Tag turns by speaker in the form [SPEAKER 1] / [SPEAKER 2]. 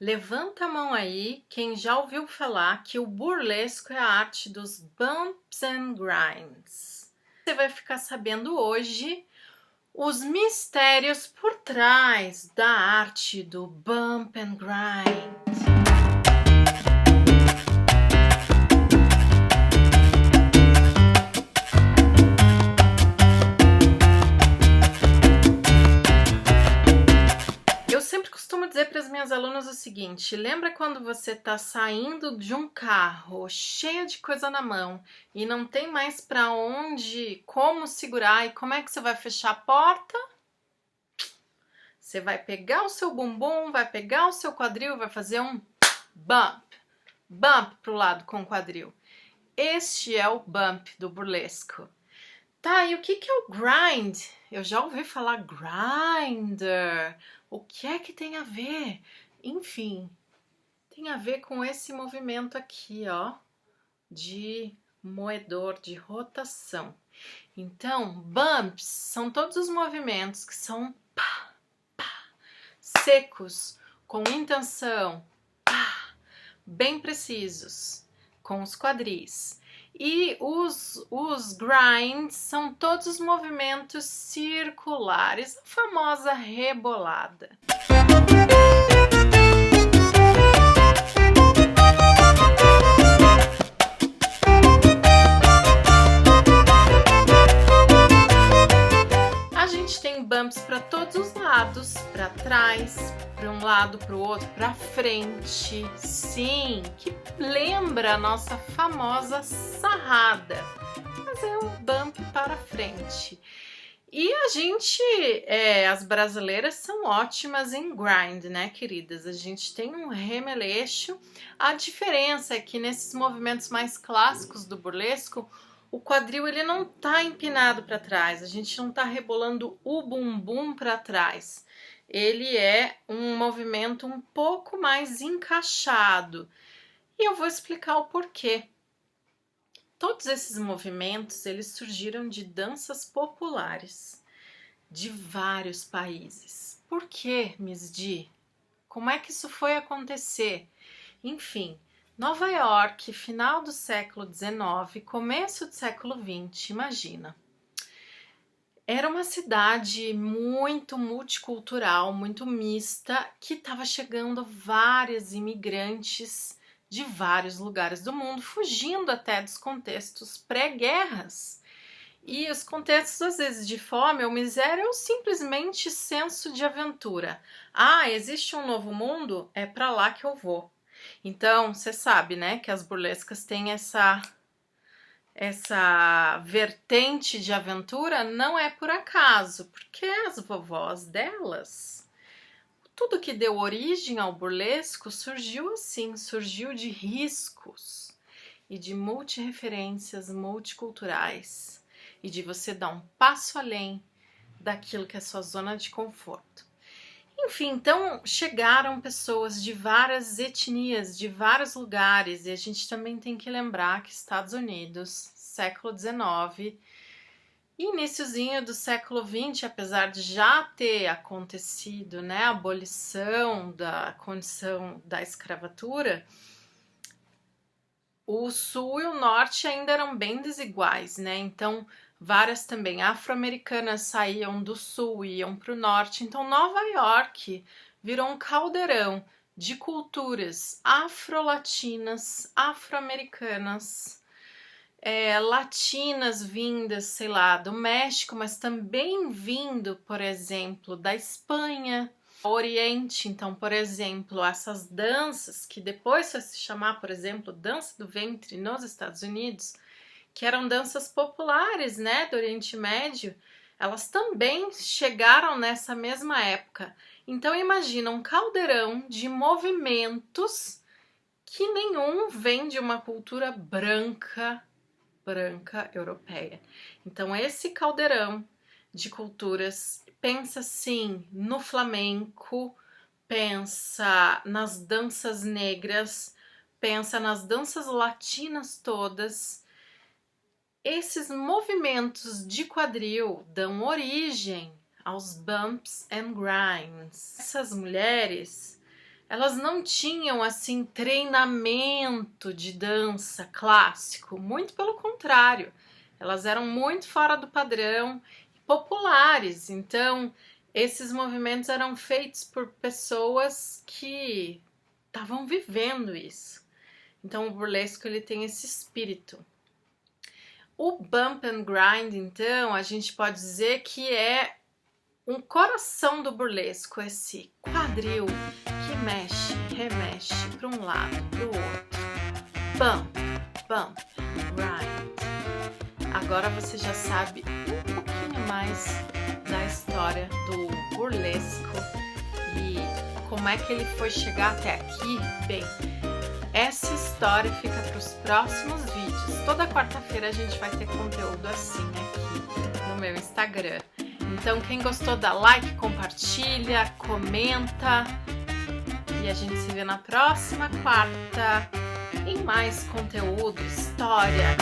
[SPEAKER 1] Levanta a mão aí quem já ouviu falar que o burlesco é a arte dos bumps and grinds. Você vai ficar sabendo hoje os mistérios por trás da arte do bump and grind. Eu sempre costumo dizer para as minhas alunas o seguinte: lembra quando você está saindo de um carro cheia de coisa na mão e não tem mais para onde, como segurar e como é que você vai fechar a porta? Você vai pegar o seu bumbum, vai pegar o seu quadril, vai fazer um bump para o lado com o quadril. Este é o bump do burlesco. Tá, e o que é o grind? Eu já ouvi falar grinder. O que é que tem a ver? Enfim, tem a ver com esse movimento aqui, ó, de moedor, de rotação. Então, bumps são todos os movimentos que são pá, pá, secos, com intenção, pá, bem precisos, com os quadris. E os grinds são todos os movimentos circulares, a famosa rebolada. A gente tem bumps para todos os lados, para trás, para um lado, para o outro, para frente. Sim, que lembra a nossa famosa sarrada, mas é um bump para frente. E a gente, as brasileiras são ótimas em grind, né, queridas? A gente tem um remeleixo. A diferença é que nesses movimentos mais clássicos do burlesco, o quadril ele não tá empinado para trás, a gente não tá rebolando o bumbum para trás. Ele é um movimento um pouco mais encaixado. E eu vou explicar o porquê. Todos esses movimentos, eles surgiram de danças populares de vários países. Por quê, Miss Di? Como é que isso foi acontecer? Enfim, Nova York, final do século XIX, começo do século XX, imagina. Era uma cidade muito multicultural, muito mista, que estava chegando vários imigrantes de vários lugares do mundo, fugindo até dos contextos pré-guerras. E os contextos, às vezes, de fome ou miséria ou simplesmente senso de aventura. Ah, existe um novo mundo? É para lá que eu vou. Então, você sabe, né, que as burlescas têm essa vertente de aventura, não é por acaso, porque as vovós delas, tudo que deu origem ao burlesco surgiu assim, surgiu de riscos e de multirreferências multiculturais e de você dar um passo além daquilo que é sua zona de conforto. Enfim, então chegaram pessoas de várias etnias, de vários lugares, e a gente também tem que lembrar que Estados Unidos, século XIX, iniciozinho do século XX, apesar de já ter acontecido, né, a abolição da condição da escravatura, o sul e o norte ainda eram bem desiguais, né? Então, várias também afro-americanas saíam do sul e iam para o norte. Então, Nova York virou um caldeirão de culturas afro-latinas, afro-americanas, latinas vindas, sei lá, do México, mas também vindo, por exemplo, da Espanha, Oriente. Então, por exemplo, essas danças que depois vai se chamar, por exemplo, dança do ventre nos Estados Unidos, que eram danças populares, né, do Oriente Médio, elas também chegaram nessa mesma época. Então, imagina um caldeirão de movimentos que nenhum vem de uma cultura branca europeia. Então, esse caldeirão de culturas pensa sim no flamenco, pensa nas danças negras, pensa nas danças latinas todas. Esses movimentos de quadril dão origem aos bumps and grinds. Essas mulheres, elas não tinham assim treinamento de dança clássico, muito pelo contrário, elas eram muito fora do padrão, populares. Então esses movimentos eram feitos por pessoas que estavam vivendo isso. Então o burlesco ele tem esse espírito. O bump and grind, então, a gente pode dizer que é um coração do burlesco, esse quadril que mexe, remexe para um lado, para o outro. Bump, bump, grind. Agora você já sabe um pouquinho mais da história do burlesco e como é que ele foi chegar até aqui. Bem, essa história fica para os próximos vídeos. Toda quarta-feira a gente vai ter conteúdo assim aqui no meu Instagram. Então quem gostou dá like, compartilha, comenta e a gente se vê na próxima quarta em mais conteúdo, história.